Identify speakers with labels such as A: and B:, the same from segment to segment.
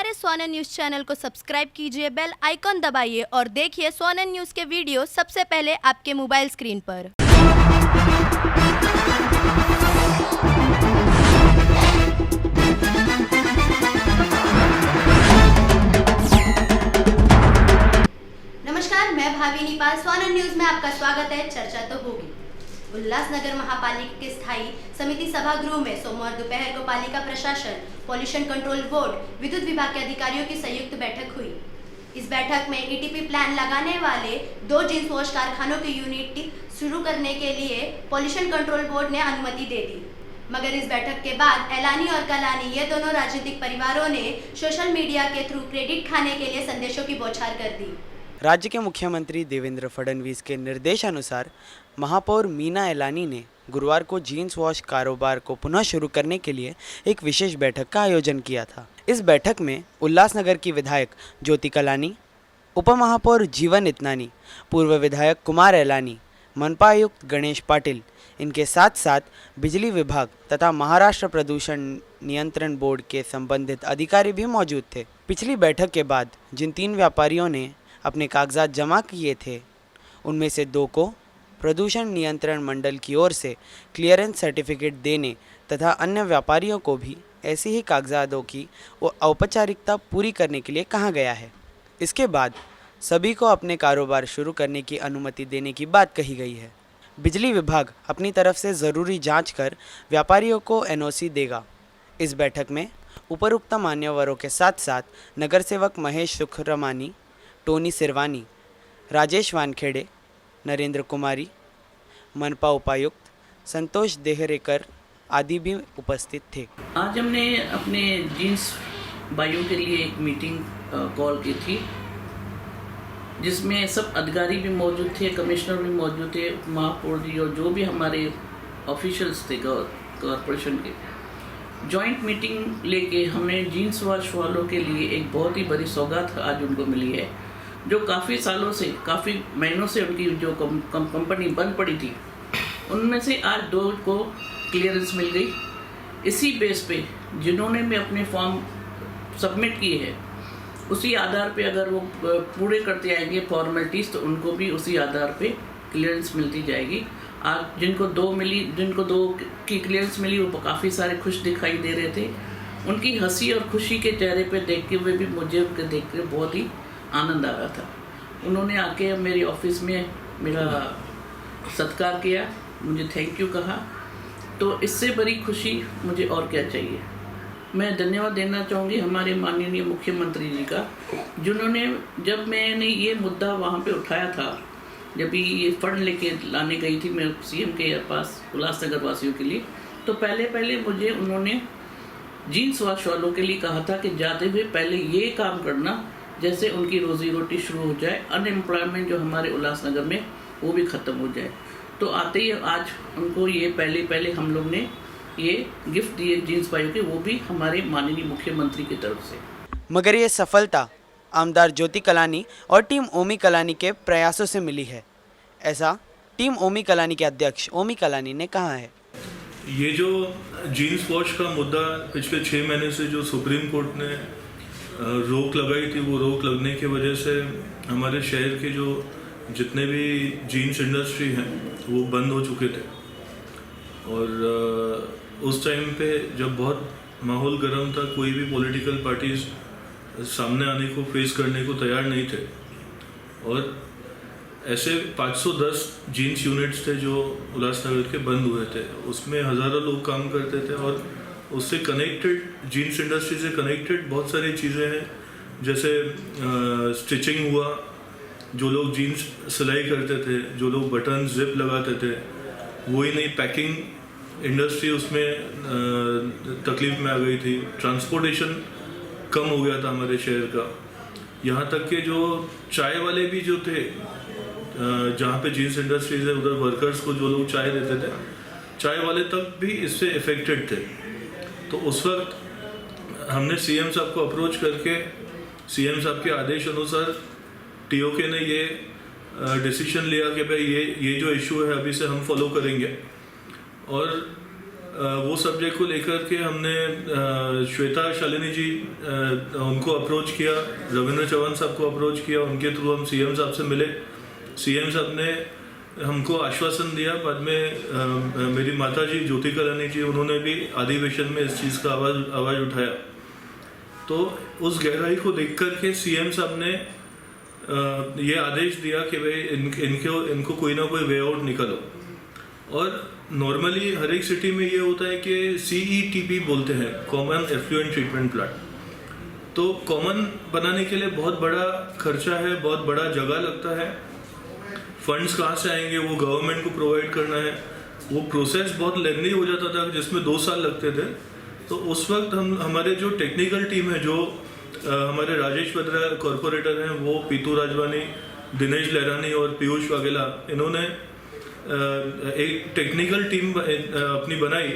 A: हमारे सोनन news channel को subscribe कीजिए, बेल आइकॉन दबाइए और देखिए सोनन न्यूज़ के वीडियो सबसे पहले आपके मोबाइल स्क्रीन पर। नमस्कार, मैं भाविनी पाल, सोनन न्यूज़ में आपका स्वागत है। चर्चा तो होगी। उल्लासनगर महापालिका के स्थायी समिति सभागृह में सोमवार दोपहर को पालिका प्रशासन, पॉल्यूशन कंट्रोल बोर्ड, विद्युत विभाग के अधिकारियों की संयुक्त बैठक हुई। इस बैठक में ईटीपी प्लान लगाने वाले 2 जींस वॉश कारखानों की यूनिट शुरू करने के लिए पॉल्यूशन कंट्रोल बोर्ड ने अनुमति दे दी। मगर इस बैठक के बाद एलानी और कलानी ये दोनों राजनीतिक परिवारों ने सोशल मीडिया के थ्रू क्रेडिट खाने के लिए संदेशों की बौछार कर दी।
B: राज्य के मुख्यमंत्री देवेंद्र फडणवीस के निर्देशानुसार महापौर मीना एलानी ने गुरुवार को जीन्स वॉश कारोबार को पुनः शुरू करने के लिए एक विशेष बैठक का आयोजन किया था। इस बैठक में उल्लासनगर की विधायक ज्योति कलानी, उपमहापौर जीवन इतनानी, पूर्व विधायक कुमार एलानी, मनपा आयुक्त गणेश पाटिल, इनके साथ साथ बिजली विभाग तथा महाराष्ट्र प्रदूषण नियंत्रण बोर्ड के संबंधित अधिकारी भी मौजूद थे। पिछली बैठक के बाद जिन 3 व्यापारियों ने अपने कागजात जमा किए थे, उनमें से 2 को प्रदूषण नियंत्रण मंडल की ओर से क्लियरेंस सर्टिफिकेट देने तथा अन्य व्यापारियों को भी ऐसे ही कागजातों की औपचारिकता पूरी करने के लिए कहा गया है। इसके बाद सभी को अपने कारोबार शुरू करने की अनुमति देने की बात कही गई है। बिजली विभाग अपनी तरफ से ज़रूरी जांच कर व्यापारियों को एनओसी देगा। इस बैठक में उपरोक्त मान्यवरों के साथ साथ नगर सेवक महेश सुखरमानी, टोनी सिरवानी, राजेश वानखेड़े, नरेंद्र कुमारी, मनपा उपायुक्त संतोष देहरेकर आदि भी उपस्थित थे।
C: आज हमने अपने जीन्स भाइयों के लिए एक मीटिंग कॉल की थी, जिसमें सब अधिकारी भी मौजूद थे, कमिश्नर भी मौजूद थे, महापौर जी और जो भी हमारे ऑफिशियल्स थे कॉरपोरेशन के। जॉइंट मीटिंग लेके हमने जीन्स वॉश वालों के लिए एक बहुत ही बड़ी सौगात आज उनको मिली है, जो काफ़ी सालों से, काफ़ी महीनों से उनकी जो कंपनी बंद पड़ी थी, उनमें से आज 2 को क्लियरेंस मिल गई। इसी बेस पे जिन्होंने भी अपने फॉर्म सबमिट किए हैं, उसी आधार पे अगर वो पूरे करते आएंगे फॉर्मेलिटीज़, तो उनको भी उसी आधार पे क्लियरेंस मिलती जाएगी। आज जिनको 2 की क्लियरेंस मिली, वो काफ़ी सारे खुश दिखाई दे रहे थे। उनकी हंसी और खुशी के चेहरे पे देखते हुए भी मुझे उनके देख के बहुत ही आनंद आ रहा था। उन्होंने आके मेरे ऑफिस में मेरा सत्कार किया, मुझे थैंक यू कहा, तो इससे बड़ी खुशी मुझे और क्या चाहिए। मैं धन्यवाद देना चाहूँगी हमारे माननीय मुख्यमंत्री जी का, जिन्होंने, जब मैंने ये मुद्दा वहाँ पे उठाया था, जब ये फंड लेके लाने गई थी मैं सीएम के पास उल्लासनगर वासियों के लिए, तो पहले मुझे उन्होंने जीन्स वॉश वालों के लिए कहा था कि जाते हुए पहले ये काम करना, जैसे उनकी रोजी रोटी शुरू हो जाए, अनएम्प्लॉयमेंट जो हमारे उल्लासनगर में वो भी ख़त्म हो जाए। तो आते ही आज उनको ये पहले हम लोग ने ये गिफ्ट दिए जीन्स भाइयों के, वो भी हमारे माननीय मुख्यमंत्री की तरफ से।
B: मगर ये सफलता आमदार ज्योति कलानी और टीम ओमी कलानी के प्रयासों से मिली है, ऐसा टीम ओमी कलानी के अध्यक्ष ओमी कलानी ने कहा है।
D: ये जो जीन्स वॉश का मुद्दा पिछले 6 महीने से जो सुप्रीम कोर्ट ने रोक लगाई थी, वो रोक लगने की वजह से हमारे शहर के जो जितने भी जीन्स इंडस्ट्री हैं वो बंद हो चुके थे। और उस टाइम पे जब बहुत माहौल गर्म था, कोई भी पॉलिटिकल पार्टीज सामने आने को, फेस करने को तैयार नहीं थे। और ऐसे 510 जीन्स यूनिट्स थे जो उल्लासनगर के बंद हुए थे, उसमें हज़ारों लोग काम करते थे। और उससे कनेक्टेड, जीन्स इंडस्ट्री से कनेक्टेड बहुत सारी चीज़ें हैं, जैसे स्टिचिंग हुआ, जो लोग जीन्स सिलाई करते थे, जो लोग बटन जिप लगाते थे, वही नहीं, पैकिंग इंडस्ट्री उसमें तकलीफ में आ गई थी। ट्रांसपोर्टेशन कम हो गया था हमारे शहर का। यहाँ तक कि जो चाय वाले भी जो थे, जहाँ पे जीन्स इंडस्ट्रीज है, उधर वर्कर्स को जो लोग चाय देते थे, चाय वाले तक भी इससे इफ़ेक्टेड थे। तो उस वक्त हमने सीएम साहब को अप्रोच करके, सीएम साहब के आदेश अनुसार टीओके ने ये डिसीजन लिया कि भाई ये जो इशू है अभी से हम फॉलो करेंगे। और वो सब्जेक्ट को लेकर के हमने श्वेता शालिनी जी उनको अप्रोच किया, रविंद्र चौहान साहब को अप्रोच किया, उनके थ्रू हम सीएम साहब से मिले। सीएम साहब ने हमको आश्वासन दिया। बाद में मेरी माता जी ज्योति कलानी जी, उन्होंने भी अधिवेशन में इस चीज़ का आवाज़ उठाया। तो उस गहराई को देख कर के सीएम साहब ने ये आदेश दिया कि भाई इनको कोई ना कोई वे आउट निकालो। और नॉर्मली हर एक सिटी में ये होता है कि CETP बोलते हैं, कॉमन एफ्लुएंट ट्रीटमेंट प्लांट। तो कॉमन बनाने के लिए बहुत बड़ा खर्चा है, बहुत बड़ा जगह लगता है। फंड्स कहाँ से आएंगे, वो गवर्नमेंट को प्रोवाइड करना है। वो प्रोसेस बहुत लेंथी हो जाता था, जिसमें 2 साल लगते थे। तो उस वक्त हमारे जो टेक्निकल टीम है, जो हमारे राजेश बद्रा कॉरपोरेटर हैं, वो पीतू राजवानी, दिनेश लहरानी और पीयूष वाघेला, इन्होंने एक टेक्निकल टीम अपनी बनाई।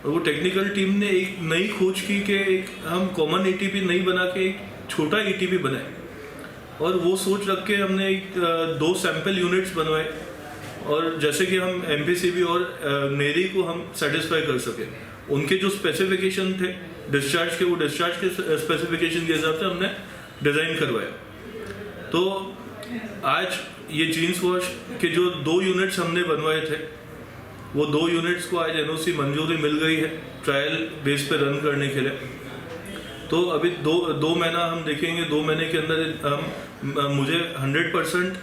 D: और वो टेक्निकल टीम ने एक नई खोज की कि हम कॉमन ETP नहीं बना के एक छोटा ETP बनाए। और वो सोच रख के हमने 2 सैंपल यूनिट्स बनवाए, और जैसे कि हम MPCB और नेरी को हम सेटिस्फाई कर सके। उनके जो स्पेसिफिकेशन थे डिस्चार्ज के, वो डिस्चार्ज के स्पेसिफिकेशन के हिसाब से हमने डिज़ाइन करवाया। तो आज ये जीन्स वॉश के जो 2 यूनिट्स हमने बनवाए थे, वो 2 यूनिट्स को आज NOC मंजूरी मिल गई है ट्रायल बेस पे रन करने के लिए। तो अभी दो महीना हम देखेंगे। 2 महीने के अंदर मुझे 100%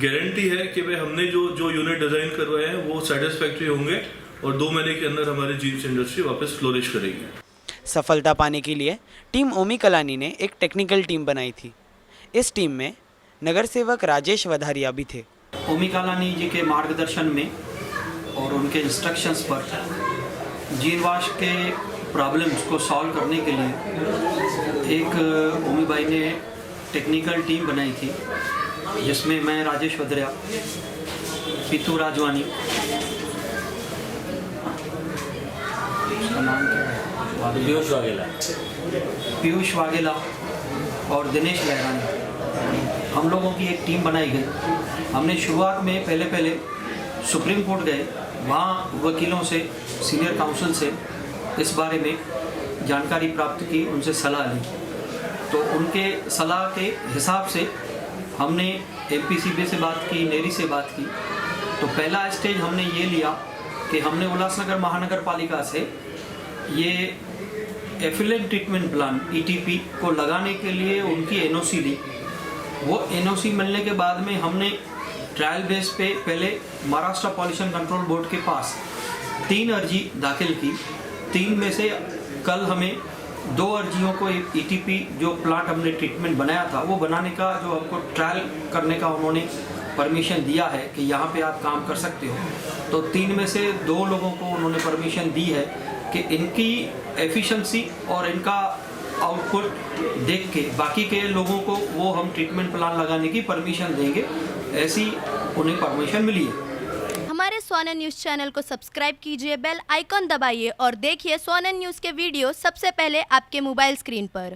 D: गारंटी है कि भाई हमने जो यूनिट डिज़ाइन करवाए हैं वो सेटिस्फैक्ट्री होंगे, और 2 महीने के अंदर हमारी जीन्स इंडस्ट्री वापस फ्लोरिश करेगी।
B: सफलता पाने के लिए टीम ओमी कलानी ने एक टेक्निकल टीम बनाई थी। इस टीम में नगर सेवक राजेश वधारिया भी थे।
E: ओमी कलानी जी के मार्गदर्शन में और उनके इंस्ट्रक्शंस पर जीन वाश के प्रॉब्लम्स को सॉल्व करने के लिए एक ओमी भाई ने टेक्निकल टीम बनाई थी, जिसमें मैं राजेश वधारिया, पीतू राजवानी, उसका नाम क्या है, पीयूष वाघेला और दिनेश लहरानी, हम लोगों की एक टीम बनाई गई। हमने शुरुआत में पहले सुप्रीम कोर्ट गए, वहाँ वकीलों से, सीनियर काउंसिल से इस बारे में जानकारी प्राप्त की, उनसे सलाह ली। तो उनके सलाह के हिसाब से हमने MPCB से बात की, नेरी से बात की। तो पहला स्टेज हमने ये लिया कि हमने उल्लासनगर महानगर पालिका से ये एफिलेंट ट्रीटमेंट प्लान ETP को लगाने के लिए उनकी NOC ली। वो NOC मिलने के बाद में हमने ट्रायल बेस पे पहले महाराष्ट्र पॉल्यूशन कंट्रोल बोर्ड के पास 3 अर्जी दाखिल की। 3 में से कल हमें 2 अर्जियों को ETP जो प्लांट हमने ट्रीटमेंट बनाया था, वो बनाने का जो हमको ट्रायल करने का उन्होंने परमिशन दिया है कि यहाँ पे आप काम कर सकते हो। तो 3 में से 2 लोगों को उन्होंने परमिशन दी है कि इनकी एफिशिएंसी और इनका आउटपुट देख के बाकी के लोगों को वो हम ट्रीटमेंट प्लान लगाने की परमिशन देंगे, ऐसी उन्हें परमिशन मिली है।
A: हमारे सोनन न्यूज़ चैनल को सब्सक्राइब कीजिए, बेल आइकॉन दबाइए और देखिए सोनन न्यूज़ के वीडियो सबसे पहले आपके मोबाइल स्क्रीन पर।